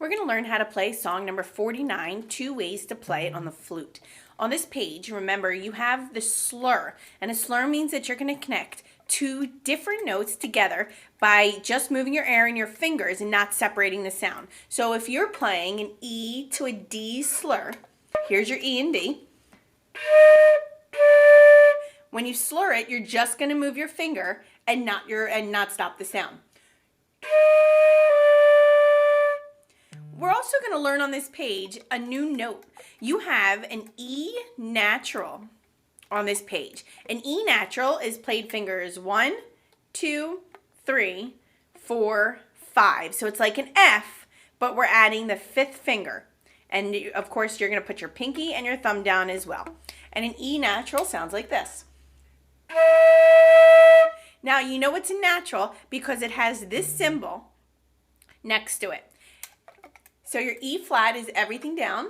We're going to learn how to play song number 49, 2 ways to play it on the flute. On this page, remember, you have the slur, and a slur means that you're going to connect two different notes together by just moving your air in your fingers and not separating the sound. So if you're playing an E to a D slur, here's your E and D. When you slur it, you're just going to move your finger and not stop the sound. We're also going to learn on this page a new note. You have an E natural on this page. An E natural is played fingers 1, 2, 3, 4, 5. So it's like an F, but we're adding the 5th finger. And of course, you're going to put your pinky and your thumb down as well. And an E natural sounds like this. Now, you know it's a natural because it has this symbol next to it. So your E flat is everything down,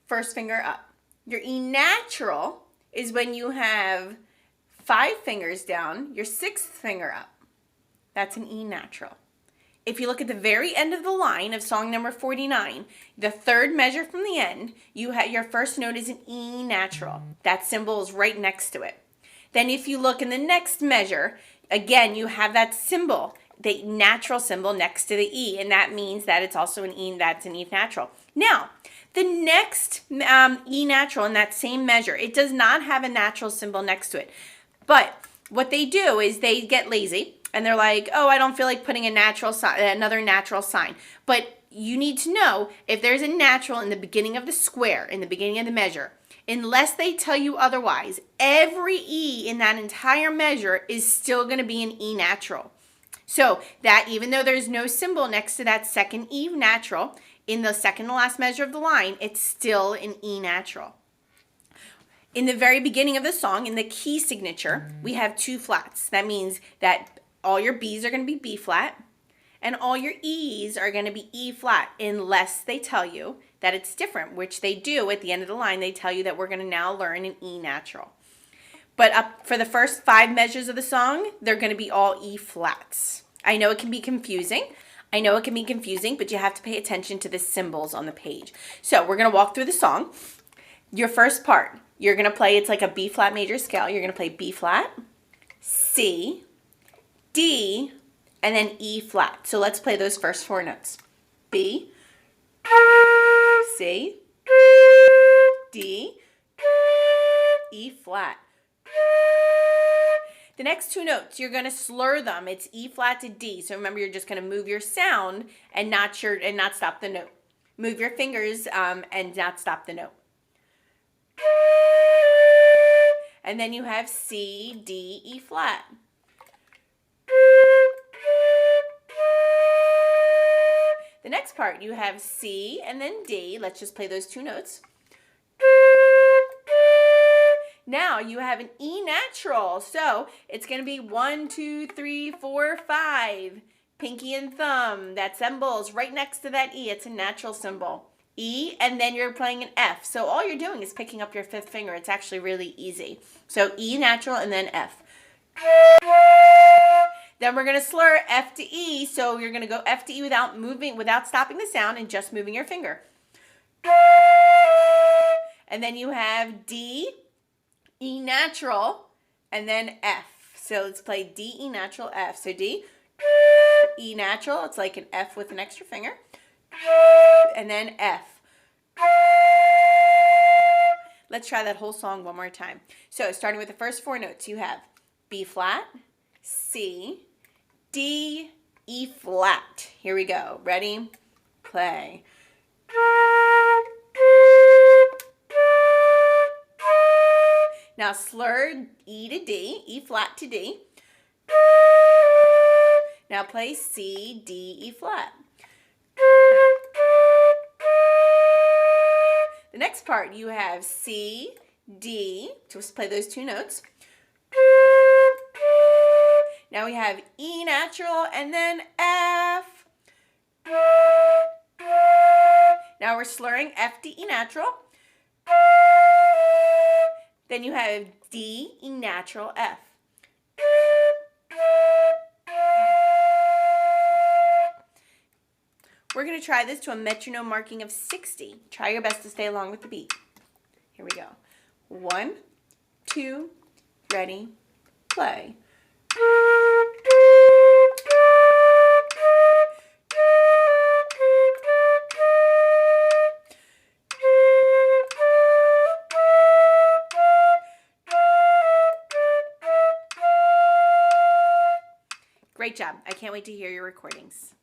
first finger up. Your E natural is when you have 5 fingers down, your 6th finger up. That's an E natural. If you look at the very end of the line of song number 49, the 3rd measure from the end, your first note is an E natural. That symbol is right next to it. Then if you look in the next measure, again, you have that symbol, the natural symbol next to the E, and that means that it's also an E, that's an E natural. Now, the next E natural in that same measure, it does not have a natural symbol next to it. But what they do is they get lazy, and they're like, oh, I don't feel like putting another natural sign. But you need to know if there's a natural in the beginning of the square, in the beginning of the measure, unless they tell you otherwise, every E in that entire measure is still going to be an E natural. So that even though there's no symbol next to that second E natural, in the second to last measure of the line, it's still an E natural. In the very beginning of the song, in the key signature, we have 2 flats. That means that all your B's are going to be B flat, and all your E's are going to be E flat, unless they tell you that it's different, which they do at the end of the line. They tell you that we're going to now learn an E natural. But up for the first 5 measures of the song, they're going to be all E flats. I know it can be confusing. But you have to pay attention to the symbols on the page. So we're going to walk through the song. Your first part, you're going to play, it's like a B flat major scale. You're going to play B flat, C, D, and then E flat. So let's play those first 4 notes. B, C, D, E flat. The next 2 notes, you're going to slur them. It's E flat to D. So remember, you're just going to move your sound and not stop the note. Move your fingers and not stop the note. And then you have C, D, E flat. The next part, you have C and then D. Let's just play those 2 notes. Now you have an E natural, so it's going to be 1, 2, 3, 4, 5. Pinky and thumb, that symbol's right next to that E. It's a natural symbol. E, and then you're playing an F. So all you're doing is picking up your 5th finger. It's actually really easy. So E natural and then F. Then we're going to slur F to E, so you're going to go F to E without stopping the sound and just moving your finger. And then you have D, E natural, and then F. So let's play D, E natural, F. So D, E natural, it's like an F with an extra finger, and then F. Let's try that whole song one more time. So starting with the first 4 notes, you have B flat, C, D, E flat. Here we go. Ready? Play. Now slur E to D, E flat to D. Now play C, D, E flat. The next part, you have C, D. Just play those 2 notes. Now we have E natural and then F. Now we're slurring F to E natural. Then you have D, E natural, F. We're going to try this to a metronome marking of 60. Try your best to stay along with the beat. Here we go. 1, 2, ready, play. Great job. I can't wait to hear your recordings.